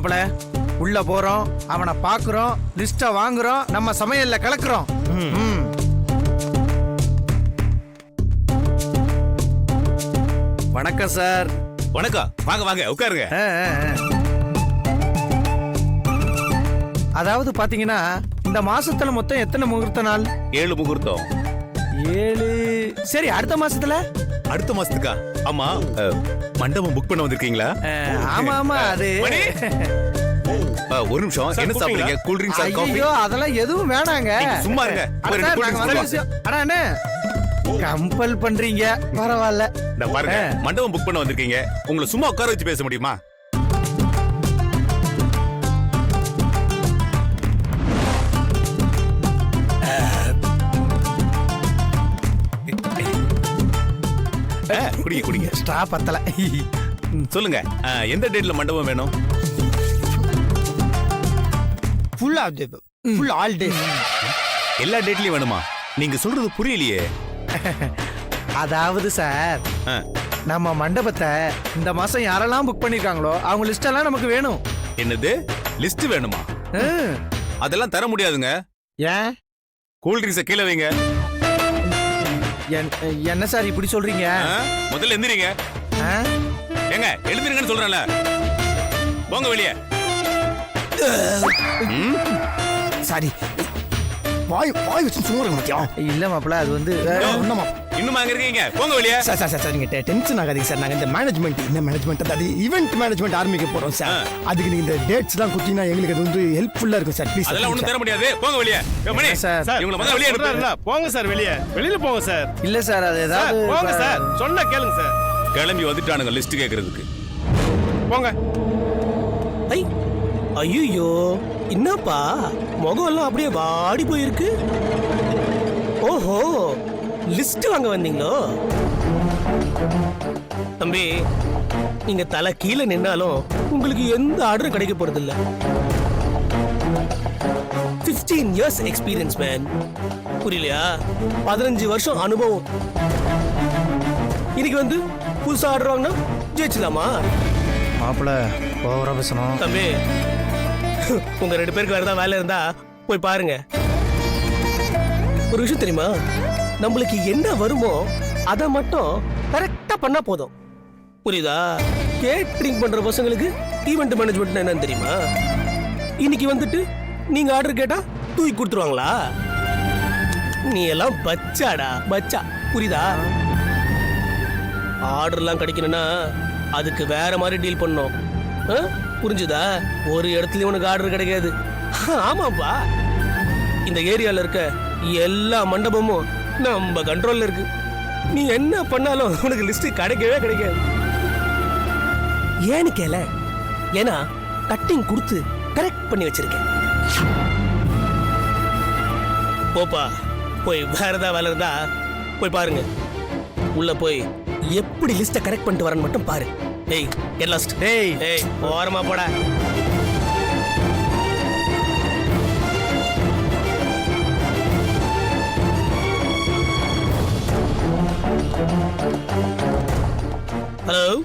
மாப்பிள உள்ள போறோம், அவனை பாக்குறோம், லிஸ்ட வாங்குறோம், நம்ம சமையல்ல கலக்குறோம். வணக்கம் சார். வணக்கம். வாங்க வாங்க உட்காருங்க. அதாவது பாத்தீங்கன்னா இந்த மாசத்துல மொத்தம் எத்தனை முகூர்த்த நாள்? 7 முகூர்த்தம். 7. சரி, அடுத்த மாசத்துல? அடுத்த மாசத்துக்கா? ஆமா, மண்டபம் புக் பண்ண வந்திருக்கீங்களா? ஆமா ஆமா. அது ஒரு நிமிஷம். என்ன சாப்பிடுறீங்க? Cool drinks or coffee? ஐயோ, அதெல்லாம் எதுவும் வேணாங்க. சும்மா இருங்க. ஒரு கூல் ட்ரிங்க்ஸ். அட அண்ணே, கம்பல் பண்றீங்க. பரவாயில்ல. இந்த பாருங்க, மண்டபம் புக் பண்ண வந்திருக்கீங்க. உங்களை சும்மா உட்கார வச்சு பேச முடியுமா? குடிங்க குடிங்க. ஸ்ட்ரா பத்தல. சொல்லுங்க, எந்த டேட்ல மண்டபம் வேணும்? Full all day. எல்லா டேட்லயும் வேணுமா? நீங்க சொல்றது புரியலையே. அதாவது சார், நம்ம மண்டபத்தை இந்த மாசம் யாரெல்லாம் புக் பண்ணிருக்காங்களோ அவங்க லிஸ்ட் எல்லாம் நமக்கு வேணும். என்னது, லிஸ்ட் வேணுமா? அதெல்லாம் தர முடியாதுங்க. ஏன்? கூல் ட்ரிங்க்ஸ் கீழே வைங்க. என்ன சார் இப்படி சொல்றீங்க? முதல்ல எந்திரிங்க. ஏங்க, எழுந்திருங்கன்னு சொல்றேன்ல. போங்க வெளியே. சாரி, வாய் வச்சு சும்மா. இல்ல மாப்பிள, அது வந்து இன்னும் அங்க இருக்கீங்க. போங்க வெளியே. சார் நீங்க டென்ஷன் ஆகாதீங்க சார். நாங்க இந்த மேனேஜ்மெண்ட் அது ஈவென்ட் மேனேஜ்மெண்ட் ஆரம்பிக்க போறோம் சார். அதுக்கு நீங்க இந்த டேட்ஸ் எல்லாம் கொடுத்தீங்கன்னா எங்களுக்கு அது வந்து ஹெல்ப்ஃபுல்லா இருக்கும் சார். ப்ளீஸ். அதெல்லாம் ஒண்ணும் தர முடியாது. போங்க வெளியே. மணி சார், இவங்கள முதல்ல வெளியே அனுப்புங்க. போங்க சார், வெளியில போங்க சார். இல்ல சார், அது ஏதாவது போங்க சார், சொன்னா கேளுங்க சார். கிளம்பி வந்துட்டானுங்க லிஸ்ட் கேக்குறதுக்கு. போங்க. ஐயோ, என்னப்பா முகம் எல்லாம் அப்படியே வாடி போயிருக்கு. ஓஹோ, லிஸ்ட் வாங்க வந்தீங்களோ? தம்பி, நீங்க தலை கீழே நின்னாலும் உங்களுக்கு எந்த ஆர்டரும் கிடைக்க போறது இல்ல. 15 years எக்ஸ்பீரியன்ஸ் மேன். புரியலையா? 15 வருஷம் அனுபவம். இன்னைக்கு வந்து புதுசா ஆர்டர் வாங்கினா ஜெயிச்சலாமா? மாப்பிள ஓவரா பேசணும். தம்பி, உங்க 2 பேருக்கு வேற ஏதாவது வேலை இருந்தா போய் பாருங்க. ஒரு விஷயம் தெரியுமா, நம்மளுக்கு என்ன வருமோ அதை மட்டும் கரெக்டா பண்ணா போதும். புரியுதா? கேட்டரிங் பண்ற பசங்களுக்கு ஈவென்ட் மேனேஜ்மெண்ட் என்னன்னு தெரியுமா? இன்னைக்கு வந்துட்டு நீங்க ஆர்டர் கேட்டா தூக்கி கொடுத்துருவாங்களா? நீ எல்லாம் பச்சாடா, பச்சா. புரியுதா? ஆர்டர்லாம் கிடைக்கணும்னா அதுக்கு வேற மாதிரி டீல் பண்ணணும். புரிஞ்சுதா? ஒரு இடத்துலயும் உனக்கு ஆர்டர் கிடைக்காது. ஆமாப்பா, இந்த ஏரியால இருக்க எல்லா மண்டபமும் நம்ம கண்ட்ரோல்ல இருக்கு. நீ என்ன பண்ணாலும் உனக்கு லிஸ்ட் கிடைக்கவே கிடைக்காது. ஏன்னு கேள, ஏன்னா கட்டிங் கொடுத்து கரெக்ட் பண்ணி வச்சிருக்கேன். போப்பா, போய் வேற ஏதாவது வேலை இருந்தா போய் பாருங்க. உள்ள போய் எப்படி லிஸ்ட கரெக்ட் பண்ணிட்டு வரேன்னு மட்டும் பாரு. டேய், கெட் லாஸ்ட். டேய், ஓரமா போடா. ஹலோ,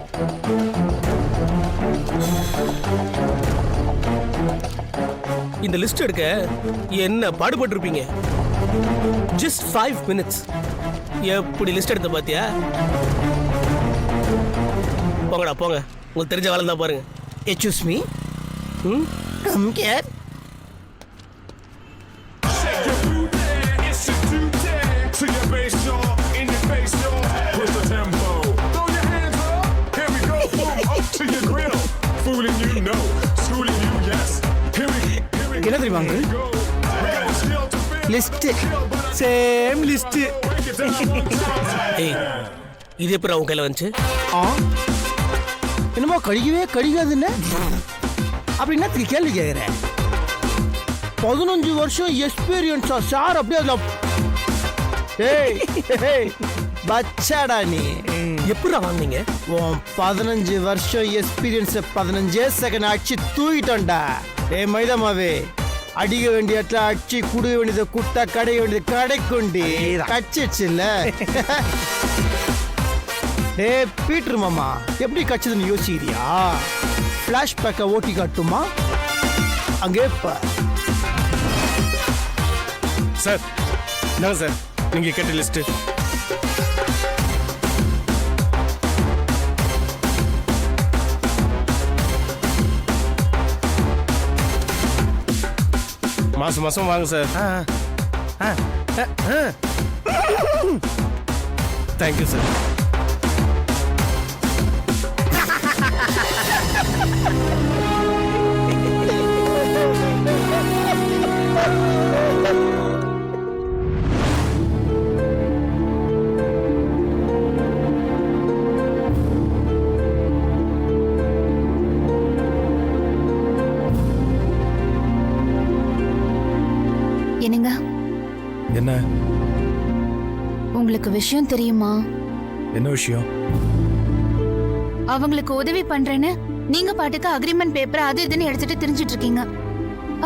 இந்த லிஸ்ட் எடுக்க என்ன பாடுபட்டு இருப்பீங்க? Just 5 minutes. எப்படி லிஸ்ட் எடுத்த பாத்தியா? போங்கடா போங்க, உங்களுக்கு தெரிஞ்ச வேலை தான் பாருங்க. Excuse me, come here. என்ன தெரியுமா லிஸ்ட்? Same list. ஏய், இது எப்படி அவங்க கையில் வந்துச்சு? என்னமோ கழிக்கவே கழிக்காதுன்னு அப்படின்னா கேள்வி கேட்குறேன். 15 வருஷம் எக்ஸ்பீரியன்ஸா சார்? அப்படியே அதில் பச்சாடா நீ. எப்படா வாங்கினீங்க? 15 வருஷம் எக்ஸ்பீரியன்ஸ் 15 செகண்ட் அடிச்சு தூக்கிட்டோம்டா. மைதாமாவே, அடிக்க வேண்டிய இடத்துல அடிச்சு, குடுக்க வேண்டியதை குட்டா, கடைக்க வேண்டியது கடைக்குண்டி கச்சிடுச்சு இல்ல? பீட்டர் மாமா எப்படி கச்சதுன்னு யோசிக்கிறியா? ஃபிளாஷ்பேக்கை ஓட்டி காட்டுமா? அங்கே பார். சார் என்னங்க சார் நீங்க கேட்ட லிஸ்ட். மாசம் மாசம் வாங்க சார். Thank you sir. என்னங்க, என்ன உங்களுக்கு விஷயம் தெரியுமா? என்ன விஷயம்? அவங்களுக்கு உதவி பண்றேன்னு நீங்க பாட்டுக்கு அக்ரிமெண்ட் பேப்பர் அது இதுன்னு எடுத்துட்டு திரிஞ்சிட்டு இருக்கீங்க.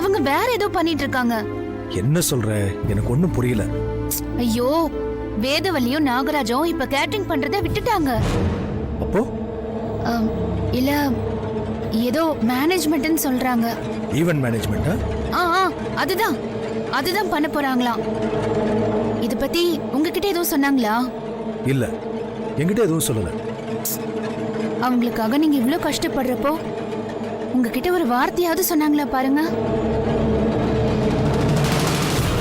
அவங்க வேற ஏதோ பண்ணிட்டு இருக்காங்க. என்ன சொல்ற? எனக்கு ஒண்ணும் புரியல. ஐயோ, வேதவல்லியும் நாகராஜும் இப்ப கேட்டரிங் பண்றதை விட்டுட்டாங்க. அப்போ இல்ல, ஏதோ மேனேஜ்மெண்ட்னு சொல்றாங்க. ஈவென்ட் மேனேஜ்மெண்டா? அதுதான் பண்ண போறாங்களாம். இத பத்தி உங்ககிட்ட எதுவும் சொன்னாங்களா? இல்ல, என்கிட்ட எதுவும் சொல்லல. அவங்களுக்காக நீங்க இவ்ளோ கஷ்டப்படுறப்போ உங்ககிட்ட ஒரு வார்த்தையாவது சொன்னாங்களா பாருங்க.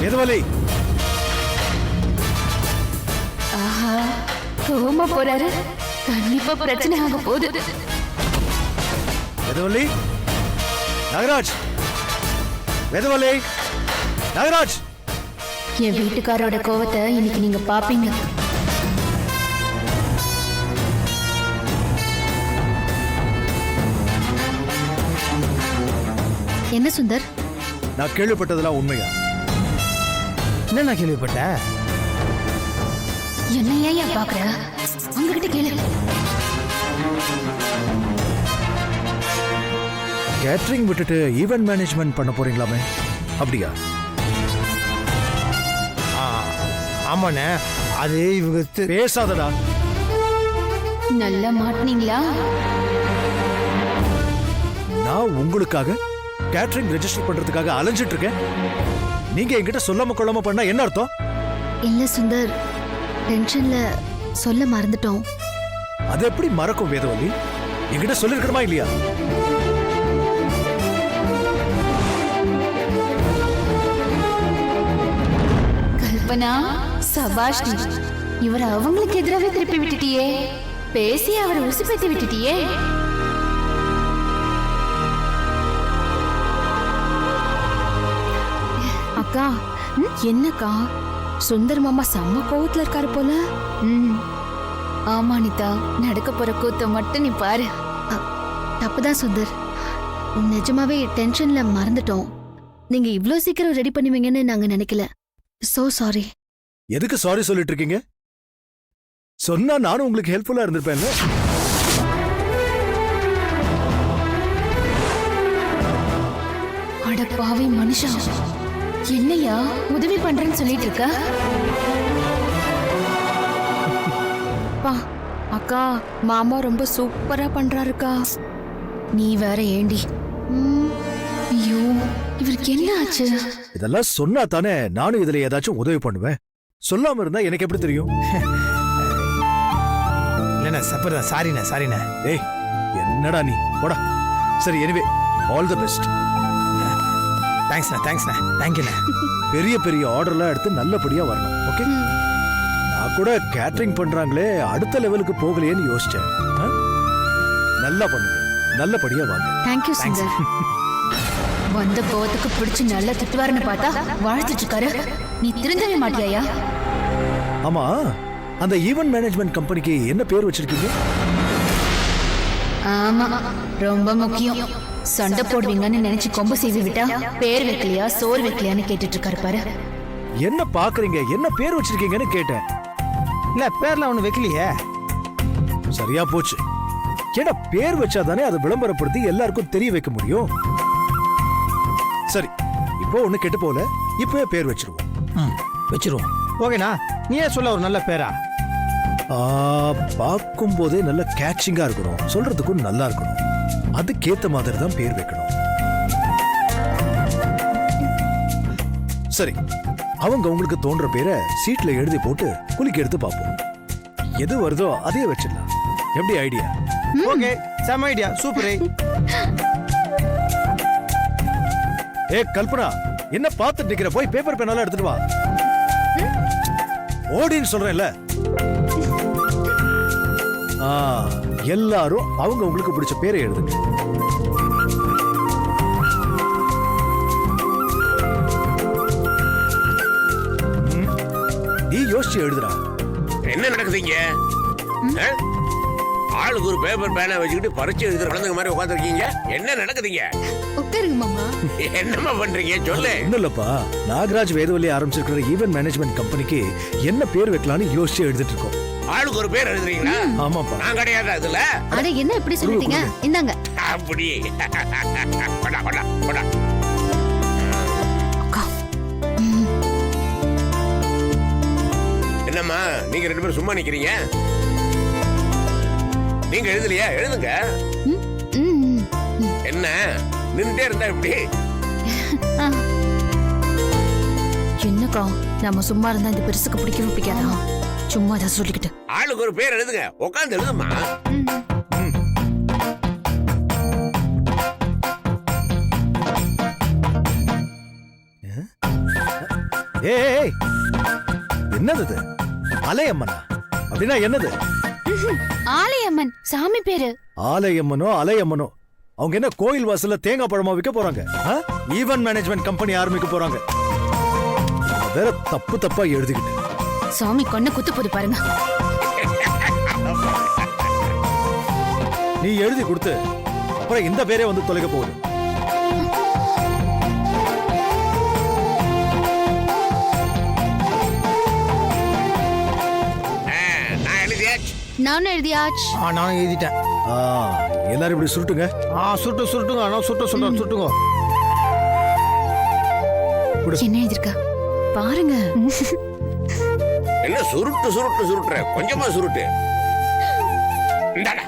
வேதவல்லி, ஆஹா, கோவமா போறாரு. கண்டிப்பா பிரச்சனை ஆக போகுது. வேதவல்லி, நாகராஜ், வேதவல்லி, நாகராஜ். என் வீட்டுக்காரோட கோவத்தை இன்னைக்கு நீங்க பாப்பீங்க. என்ன சுந்தர், நான் கேள்விப்பட்டதெல்லாம் உண்மையா? என்ன நான் கேள்விப்பட்டேன்? என்ன ஏன் பாக்குற? உங்ககிட்ட கேளு. கேட்டரிங் விட்டுட்டு ஈவென்ட் மேனேஜ்மெண்ட் பண்ண போறீங்களாமே, அப்படியா? ஆமாண்ணே, அது இவங்க பேசாதடா. நல்லா மாட்டினீங்களா? நான் உங்களுக்காக கேட்டரிங் ரெஜிஸ்டர் பண்றதுக்காக அலைஞ்சிட்டு இருக்கேன். நீங்க என்கிட்ட சொல்லாம கொள்ளாம பண்ணா என்ன அர்த்தம்? இல்ல சுந்தர், டென்ஷன்ல சொல்ல மறந்துட்டோம். அது எப்படி மறக்கும் வேதவல்லி? என்கிட்ட சொல்லிருக்கணுமா இல்லையா? கல்பனா, சபாஷ். இவரை அவங்களுக்கு எதிராக திருப்பி விட்டுட்டியே. பேசி அவரை உசுப்பேத்தி விட்டுட்டியே. அக்கா, என்னக்கா? சுந்தர் மாமா செம்ம கோவத்துல இருக்காரு போல. ஆமா அனிதா, நடக்க போற கூத்த மட்டும் நீ பாரு. தப்புதான் சுந்தர், நிஜமாவே டென்ஷன்ல மறந்துட்டோம். நீங்க இவ்ளோ சீக்கிரம் ரெடி பண்ணுவீங்கன்னு நாங்க நினைக்கல. So sorry. எதுக்கு சாரி சொல்லிட்டு இருக்கீங்க? சொன்னா நானும் உங்களுக்கு ஹெல்ப்ஃபுல்லா இருந்திருப்பேன். அட பாவி மனுஷா, என்னையா உதவி பண்றேன்னு சொல்லிட்டு இருக்க? அக்கா, மாமா ரொம்ப சூப்பரா பண்றாருக்கா. நீ வேற ஏண்டி? ஐயோ, இவருக்கு என்ன ஆச்சு? இதெல்லாம் சொன்னா தானே நானும் இதுல ஏதாச்சும் உதவி பண்ணுவேன். சொல்லாம இருந்தா எனக்கு எப்படி தெரியும்? இல்லண்ணா, சப்பர் தான். சாரிண்ணா. ஏய், என்னடா நீ போடா. சரி, எனிவே ஆல் தி பெஸ்ட். தேங்க்ஸ்ண்ணா. தேங்க்யூண்ணா. பெரிய பெரிய ஆர்டர்லாம் எடுத்து நல்லபடியா வரணும். ஓகே? நான் கூட கேட்டரிங் பண்றாங்களே, அடுத்த லெவலுக்கு போகலையேன்னு யோசிச்சேன். நல்லா பண்ணுங்க, நல்லபடியா வாங்க. தேங்க்யூ சுந்தர். வந்த கோவத்துக்கு பிடிச்சு நல்லா திட்டுவாருன்னு பார்த்தா வாழ்த்துட்டு இருக்காரு. நீ திருந்தவே மாட்டியாயா? ஆமா, அந்த ஈவென்ட் மேனேஜ்மெண்ட் கம்பெனிக்கு என்ன பேர் வச்சிருக்கீங்க? ஆமா, ரொம்ப முக்கியம். சண்டை போடுவீங்கன்னு நினைச்சு கொம்பு செய்து விட்டா பேர் வைக்கலையா சோறு வைக்கலையான்னு கேட்டுட்டு இருக்காரு பாரு. என்ன பாக்குறீங்க? என்ன பேர் வச்சிருக்கீங்கன்னு கேட்டேன். இல்ல, பேர்ல ஒண்ணு வைக்கலையே. சரியா போச்சு. ஏன்னா பேர் வச்சாதானே அதை விளம்பரப்படுத்தி எல்லாருக்கும் தெரிய வைக்க முடியும். சரி, இப்போ ஒண்ணு கெட்டு போல, இப்பவே பேர் வச்சிருவோம். வச்சிருவோம். ஓகேண்ணா, நீயே சொல்ல ஒரு நல்ல பேரா. பார்க்கும் போதே நல்ல கேட்சிங்கா இருக்கணும், சொல்றதுக்கும் நல்லா இருக்கணும். அதுக்கேத்த மாதிரி தான் பேர் வைக்கணும். சரி, அவங்க உங்களுக்கு தோன்ற பேரை சீட்ல எழுதி போட்டு குலுக்கி எடுத்து பார்ப்போம். எது வருதோ அதே வச்சிடலாம். எப்படி ஐடியா? ஓகே, செம ஐடியா, சூப்பரே. ஏ கல்பனா, என்ன பார்த்துட்டு நிக்கிற? போய் பேப்பர் பேனால எடுத்துட்டு வா. ஓடின்னு சொல்றேன்ல. எல்லாரும் அவங்க உங்களுக்கு பிடிச்ச பேரை எழுதுங்க. நீ யோசிச்சு எழுதுறா. என்ன நடக்குதுங்க? ஆளுக்கு ஒரு பேப்பர் பேனா வச்சுக்கிட்டு பரிச்சு எழுதுற குழந்தைங்க மாதிரி உட்காந்துருக்கீங்க. என்ன நடக்குதுங்க? உட்காருங்க மாமா. என்னம்மா பண்றீங்க சொல்லு. ஒண்ணும் இல்லப்பா, நாகராஜ் வேதவல்லி ஆரம்பிச்சிருக்கிற ஈவென்ட் மேனேஜ்மெண்ட் கம்பெனிக்கு என்ன பேர் வைக்கலாம்னு யோசிச்சு எழுதிட்டு இருக்கோம். ஆளுக்கு ஒரு பேர் எழுதுறீங்களா? ஆமாப்பா. நான் கிடையாது அதுல. அட என்ன இப்படி சொல்லிட்டீங்க? இந்தாங்க. அப்படி கொடா கொடா கொடா. என்னம்மா நீங்க ரெண்டு பேரும் சும்மா நிக்கிறீங்க? நீங்க எழுதலையா? எழுதுங்க. என்ன நின்றுட்டே இருந்தா எப்படி? என்னக்கா, நம்ம சும்மா இருந்தா இந்த பெருசுக்கு பிடிக்கவே பிடிக்காதா? சும்மா அதை சொல்லிக்கிட்டு. ஆளுக்கு ஒரு பேர் எழுதுங்க. உட்காந்து எழுதுமா. ஏய், என்னது இது? அலையம்மனா? அப்படின்னா என்னது? ஆலயம்மன் சாமி பேரு. ஆலையம்மனோ அலையம்மனோ அவங்க என்ன கோயில் வாசல்ல தேங்காய் பழமா விற்க போறாங்க? ஈவென்ட் மேனேஜ்மெண்ட் கம்பெனி ஆரம்பிக்க போறாங்க. வேற தப்பு தப்பா எழுதிக்கிட்டு சாமி கொன்ன குத்து போது பாருங்க. நீ எழுதி கொடுத்து அப்புறம் இந்த பேரே வந்து தொலைக்க போகுது. நான் எழுதியாச்சு. நானும் எழுதியாச்சு. நானும் எழுதிட்டேன். எல்லாரும் இப்படி சுருட்டுங்க. சுட்டுங்க. ஆனா சுட்டுங்க. என்ன எழுதிருக்கா பாருங்க. என்ன சுருட்டுற? கொஞ்சமா சுருட்டு. இந்தாடா.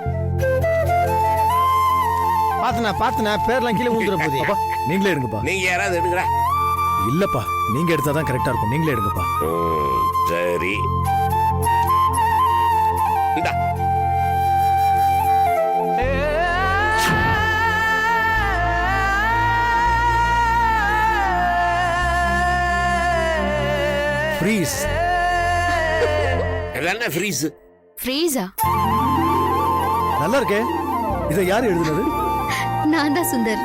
பாத்துனா பேர்லாம் கீழே ஊந்துற போதே. அப்பா, நீங்களே எடுங்கப்பா. நீங்க யாராவது எடுக்கிறா? இல்லப்பா, நீங்க எடுத்தாதான் கரெக்டா இருக்கும். நீங்களே எடுங்கப்பா. சரி. இந்தா. ஃப்ரீஸ். என்ன ஃப்ரீஸ்? ஃப்ரீஸா? நல்லா இருக்கே. இதை யார் எழுதுனது? நான் தான் சுந்தர்.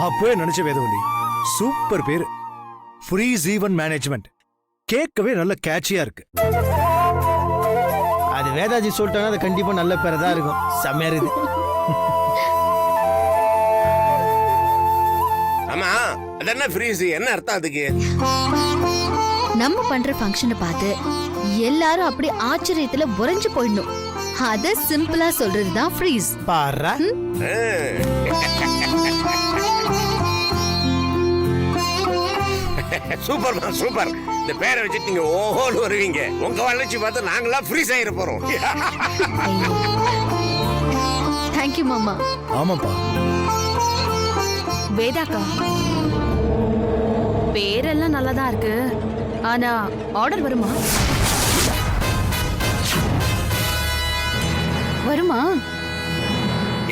அப்பவே நினைச்ச வேதவல்லி, சூப்பர் பேரு. Freeze event management. கேட்கவே நல்ல கேட்சியா இருக்கு. அது வேதாஜி சொல்லிட்டாங்க, அது கண்டிப்பா நல்ல பேரா தான் இருக்கும். செம்மையா இருக்குது. ஆமா, அது என்ன ஃப்ரீஸ்? என்ன அர்த்தம் அதுக்கு? நம்ம பண்ற ஃபங்க்ஷனை பார்த்து எல்லாரும் அப்படி ஆச்சரியத்துல உறைஞ்சு போயிடணும். அத சிம்பிளா சொல்றதுதான் ஃப்ரீஸ். பாரா. சூப்பர்மா, சூப்பர். இந்த பேரை வச்சுட்டு நீங்க ஓஹோன்னு வருவீங்க. உங்க வளர்ச்சி பார்த்து நாங்களாம் ஃப்ரீஸ் ஆயிர போறோம். தேங்க்யூ மாமா. ஆமாப்பா. வேதாக்கா, பேரெல்லாம் நல்லாதான் இருக்கு. ஆனா ஆர்டர் வருமா? வருமா?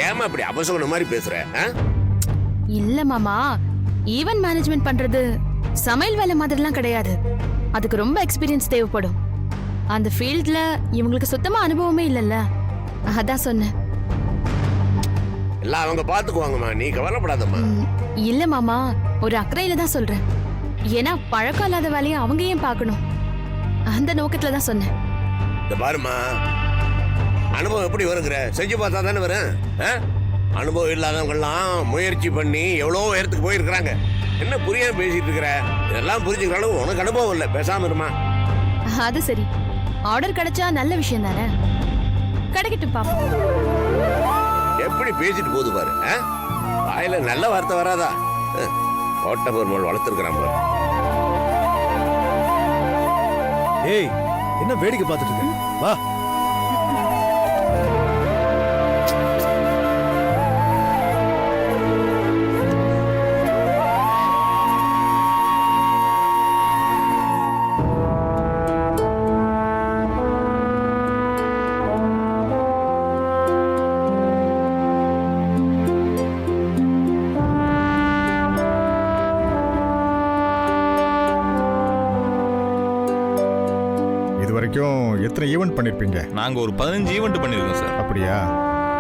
ஏமா அப்படி அபசகுன மாதிரி பேசுற? இல்ல மாமா, ஈவென்ட் மேனேஜ்மெண்ட் பண்றது சமையல் வேலை மாதிரிலாம் கிடையாது. அதுக்கு ரொம்ப எக்ஸ்பீரியன்ஸ் தேவைப்படும். அந்த ஃபீல்ட்ல இவங்களுக்கு சுத்தமா அனுபவமே இல்லைல்ல, அதான் சொன்னேன். எல்லாம் அவங்க பாத்துக்குவாங்கம்மா, நீ கவலைப்படாதம்மா. இல்ல மாமா, ஒரு அக்கறையில தான் சொல்றேன். ஏன்னா பழக்கம் இல்லாத வேலையை அவங்க ஏன் பார்க்கணும், அந்த நோக்கத்துல தான் சொன்னேன். இந்த பாருமா, அனுபவம் எப்படி வருங்கிற? செஞ்சு பார்த்தா தானே வரும். அனுபவம் இல்லாதவங்க எல்லாம் முயற்சி பண்ணி எவ்வளோ உயரத்துக்கு போயிருக்கிறாங்க. என்ன புரியாம பேசிட்டு இருக்கிற? இதெல்லாம் புரிஞ்சுக்கிற அளவு உனக்கு அனுபவம் இல்லை. பேசாம இருமா. அது சரி, ஆர்டர் கிடைச்சா நல்ல விஷயம் தானே. கிடைக்கட்டும் பாப்போம். எப்படி பேசிட்டு போகுது பாரு. வாயில நல்ல வார்த்தை வராதா? ஓட்ட பொருள் வளர்த்துருக்கிறான். ஏய், என்ன வேடிக்கை பார்த்துட்டு இருக்க? வா. இது வரைக்கும் எத்தனை ஈவெண்ட் பண்ணிருப்பீங்க? நாங்க ஒரு 15 ஈவெண்ட் பண்ணிருக்கோம் சார். அப்படியா?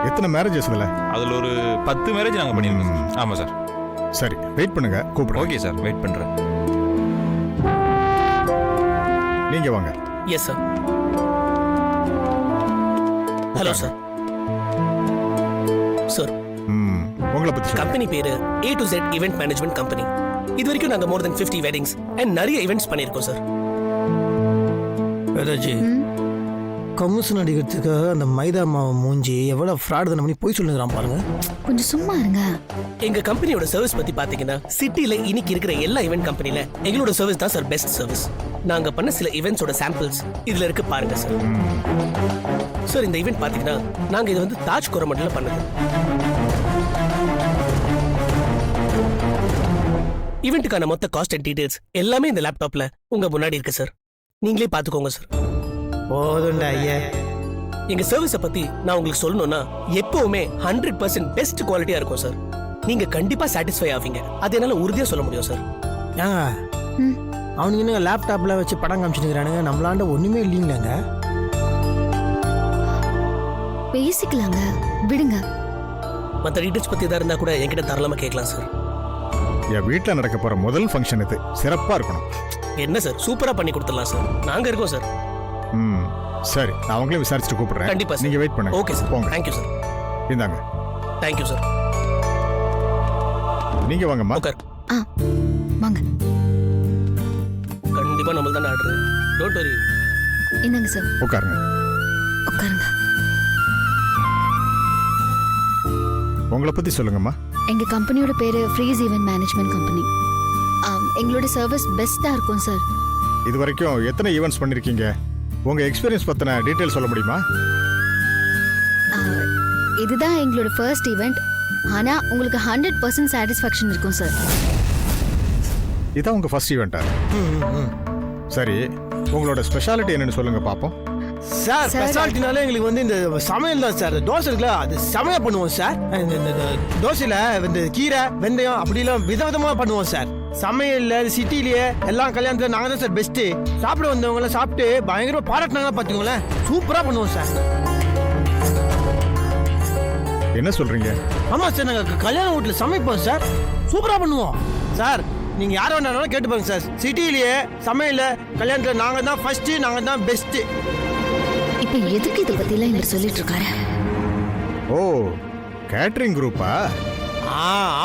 எத்தனை மேரேஜஸ் இதுல? அதுல ஒரு 10 மேரேஜ் நாங்க பண்ணிருக்கோம் சார். ஆமா சார். சரி, வெயிட் பண்ணுங்க, கூப்பிடுறேன். ஓகே சார், வெயிட் பண்றேன். நீங்க வாங்க. Yes sir. Hello sir. Sir, உங்களை பத்தி சொல்லுங்க. கம்பெனி பேரு A to Z event management company. இது வரைக்கும் நாங்க மோர் தென் 50 வெட்டிங்ஸ் அண்ட் நிறைய ஈவெண்ட்ஸ் பண்ணிருக்கோம் சார். வேதாஜி, கமிஷன் அடிக்கிறதுக்காக அந்த மைதா மாவு மூஞ்சி எவ்வளவு ஃப்ராட் தானே பண்ணி போய் சொல்லுங்கிறான் பாருங்க. கொஞ்சம் சும்மா இருங்க. எங்க கம்பெனியோட சர்வீஸ் பத்தி பாத்தீங்கன்னா சிட்டில இன்னைக்கு இருக்கிற எல்லா ஈவென்ட் கம்பெனில எங்களோட சர்வீஸ் தான் சார் பெஸ்ட் சர்வீஸ். நாங்க பண்ண சில ஈவென்ட்ஸோட சாம்பிள்ஸ் இதுல இருக்கு பாருங்க சார். சார், இந்த ஈவென்ட் பாத்தீங்கன்னா நாங்க இது வந்து தாஜ் கோரமண்டல பண்ணது. ஈவென்ட்டுக்கான மொத்த காஸ்ட் அண்ட் டீடைல்ஸ் எல்லாமே இந்த லேப்டாப்ல உங்க முன்னாடி இருக்கு சார். நீங்களே பாத்துக்கோங்க சார். போதும்டா ஐயா. எங்க சர்வீஸ பத்தி நான் உங்களுக்கு சொல்லணும்னா எப்பவுமே 100% பெஸ்ட் குவாலிட்டியா இருக்கும் சார். நீங்க கண்டிப்பா சாட்டிஸ்ஃபை ஆவீங்க. அது என்னால உறுதியா சொல்ல முடியும் சார். ஏங்க, அவனுக்கு என்ன லேப்டாப்ல வச்சு படம் காமிச்சுக்கிறானுங்க, நம்மளாண்ட ஒண்ணுமே இல்லைங்களாங்க. பேசிக்கலாங்க, விடுங்க. மத்த டீடைல்ஸ் பத்தி எதா இருந்தா கூட என்கிட்ட தாராளமா கேட்கலாம் சார். என் வீட்டுல நடக்க போற முதல் ஃபங்க்ஷன் இது, சிறப்பா இருக்கணும். என்ன சார், சூப்பரா பண்ணி கொடுத்துடலாம் சார். நாங்க இருக்கோம் சார். சரி, நான் அவங்களே விசாரிச்சுட்டு கூப்பிடுறேன். கண்டிப்பா சார். நீங்க வெயிட் பண்ணுங்க. Okay sir. போங்க. Thank you sir. இந்தாங்க. Thank you sir. நீங்க வாங்கம்மா. உட்கார். வாங்க. கண்டிப்பா நம்ம தான் ஆர்டர். Don't worry. என்னங்க சார்? உட்காருங்க. உட்காருங்க. உங்களை பத்தி சொல்லுங்கம்மா. எங்க கம்பெனியோட பேரு ஃப்ரீஸ் ஈவென்ட் மேனேஜ்மெண்ட் கம்பெனி. எங்களோட சர்வீஸ் பெஸ்டா இருக்கும் சார். இது வரைக்கும் எத்தனை ஈவெண்ட்ஸ் பண்ணிருக்கீங்க? உங்க எக்ஸ்பீரியன்ஸ் பத்தின டீடைல் சொல்ல முடியுமா? இதுதான் எங்களோட ஃபர்ஸ்ட் ஈவென்ட். ஆனா உங்களுக்கு 100% சாட்டிஸ்ஃபேக்ஷன் இருக்கும் சார். இதான் உங்க ஃபர்ஸ்ட் ஈவெண்டா? சரி, உங்களோட ஸ்பெஷாலிட்டி என்னன்னு சொல்லுங்க பாப்போம். சார், ஸ்பெஷாலிட்டினாலே எங்களுக்கு வந்து இந்த சமையல் தான் சார். தோசை இருக்குல்ல, அது செமையா பண்ணுவோம் சார். இந்த தோசையில இந்த கீரை வெந்தயம் அப்படிலாம் விதவிதமா பண்ணுவோம் சார். சமையல்ல சிட்டிலேயே எல்லா கல்யாணத்துல நாங்க தான் சார் பெஸ்ட். சாப்பிட வந்தவங்க எல்லாம் சாப்பிட்டு பயங்கரமா பாராட்டினாங்க பாத்துக்கோங்களேன். சூப்பரா பண்ணுவோம் சார். என்ன சொல்றீங்க? ஆமா சார், நாங்க கல்யாண வீட்டுல சமைப்போம் சார். சூப்பரா பண்ணுவோம் சார். நீங்க யார வேணாலும் கேட்டு பாருங்க சார். சிட்டிலேயே சமையல்ல கல்யாணத்துல நாங்க தான் ஃபர்ஸ்ட், நாங்க தான் பெஸ்ட். இப்ப எதுக்கு இத பத்தி எல்லாம் இவர் சொல்லிட்டு இருக்காரு? ஓ, கேட்டரிங் குரூப்பா?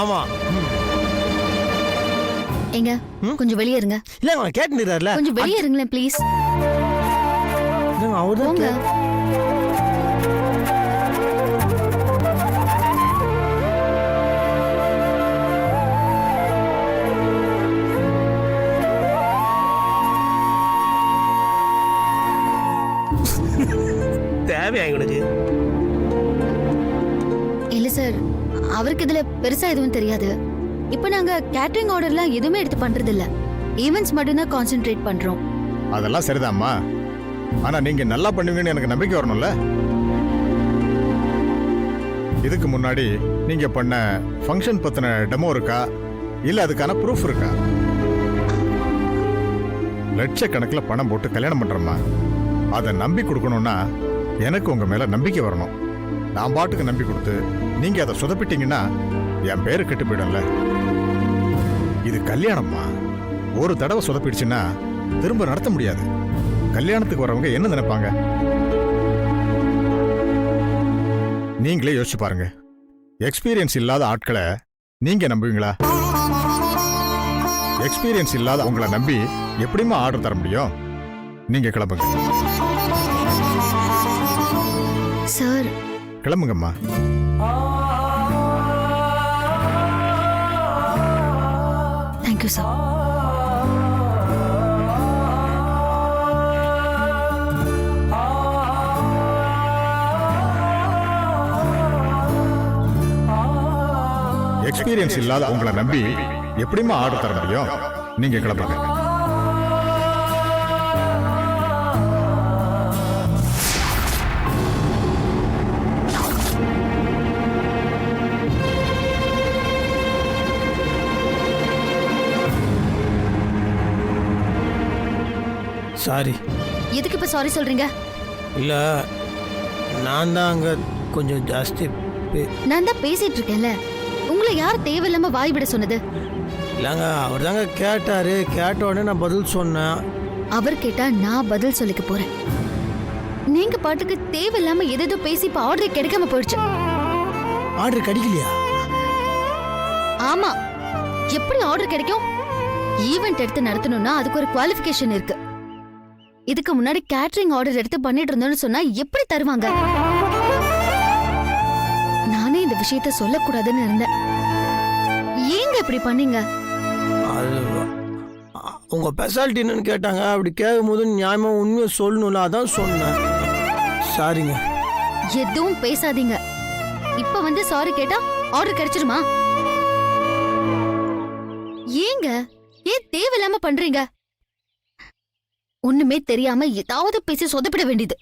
ஆமா. எங்க கொஞ்சம் வெளியே இருங்க. இல்ல, அவன் கேட்டுறாருல. கொஞ்சம் வெளியே இருங்களேன் ப்ளீஸ். அவர்தான் போங்க. தேவையா உங்களுக்கு? இல்ல சார், அவருக்கு இதுல பெருசா எதுவும் தெரியாது. இப்போ நாங்க கேட்டரிங் ஆர்டர்லாம் எதுவுமே எடுத்து பண்றது இல்ல. ஈவென்ட்ஸ் மட்டும் தான் கான்சென்ட்ரேட் பண்றோம். அதெல்லாம் சரிதாம்மா. ஆனா நீங்க நல்லா பண்ணுவீங்கன்னு எனக்கு நம்பிக்கை வரணும்ல. இதுக்கு முன்னாடி நீங்க பண்ண ஃபங்க்ஷன் பத்தின டெமோ இருக்கா, இல்ல அதுக்கான ப்ரூஃப் இருக்கா? லட்சக்கணக்கில் பணம் போட்டு கல்யாணம் பண்றோம்மா. அதை நம்பி கொடுக்கணும்னா எனக்கு உங்க மேல நம்பிக்கை வரணும். நான் பாட்டுக்கு நம்பி கொடுத்து நீங்க அதை சொதப்பிட்டீங்கன்னா என் பேரு கெட்டு போயிடும்ல. இது கல்யாணம்மா. ஒரு தடவை சொதப்பிடுச்சுன்னா திரும்ப நடத்த முடியாது. கல்யாணத்துக்கு வரவங்க என்ன நினைப்பாங்க? நீங்களே யோசிச்சு பாருங்க. எக்ஸ்பீரியன்ஸ் இல்லாத ஆட்களை நீங்க நம்புவீங்களா? எக்ஸ்பீரியன்ஸ் இல்லாத உங்களை நம்பி எப்படிமா ஆர்டர் தர முடியும்? நீங்க கிளம்புங்க. சார், கிளம்புங்கம்மா. Thank you sir. எக்ஸ்பீரியன்ஸ் இல்லாத உங்களை நம்பி எப்படிமா ஆர்டர் தர முடியும்? நீங்க கிளம்புங்க. சாரி, எதுக்கு இப்ப சாரி சொல்றீங்க? இல்ல நான் தான் அங்க கொஞ்சம் ஜாஸ்தி நான் தான் பேசிட்டு இருக்கேன்ல, உங்களை யார் தேவையில்லாம வாய் விட சொன்னது? இல்லைங்க அவர் தாங்க கேட்டாரு, கேட்ட உடனே நான் பதில் சொன்னேன். அவர் கேட்டா நான் பதில் சொல்லிக்க போறேன். நீங்க பாட்டுக்கு தேவையில்லாம எதேதோ பேசி இப்ப ஆர்டர் கிடைக்காம போயிடுச்சு. ஆர்டர் கிடைக்கலையா? ஆமா, எப்படி ஆர்டர் கிடைக்கும்? ஈவென்ட் எடுத்து நடத்தணும்னா அதுக்கு ஒரு குவாலிஃபிகேஷன் இருக்கு. இதுக்கு முன்னாடி கேட்டரிங் ஆர்டர் எடுத்து பண்ணிட்டு இருந்தோம்னு சொன்னா எப்படி தருவாங்க? நானே இந்த விஷயத்த சொல்லக்கூடாதுன்னு இருந்தேன். ஏங்க இப்படி பண்ணீங்க? அது உங்க ஸ்பெஷாலிட்டி என்னன்னு கேட்டாங்க. அப்படி கேட்கும் போது நியாயமா உண்மையை சொல்லணும்ல, அதான் சொன்னேன். சாரிங்க. எதுவும் பேசாதீங்க. இப்ப வந்து சாரி கேட்டா ஆர்டர் கிடைச்சிருமா? ஏங்க ஏன் தேவையில்லாம பண்றீங்க? ஒண்ணுமே தெரியாம ஏதாவது பேசி சொதப்பிட வேண்டியது.